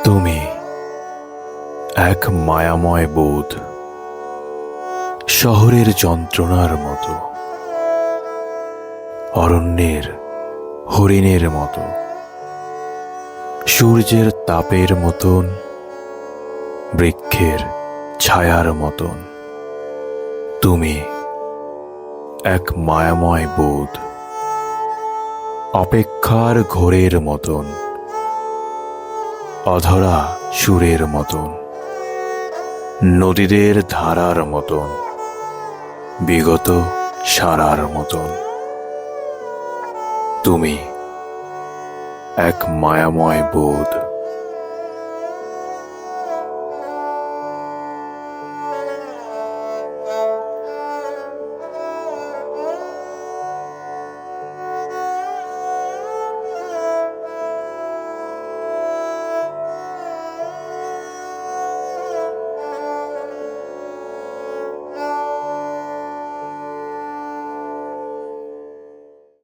তুমি এক মায়াময় বোধ, শহরের যন্ত্রণার মতো, অরণ্যের হরিণের মতো, সূর্যের তাপের মতন, বৃক্ষের ছায়ার মতন। তুমি এক মায়াময় বোধ, অপেক্ষার ঘোরের মতন, অধরা সুরের মতন, নদীদের ধারার মতন, বিগত সারার মতন। তুমি এক মায়াময় বোধ।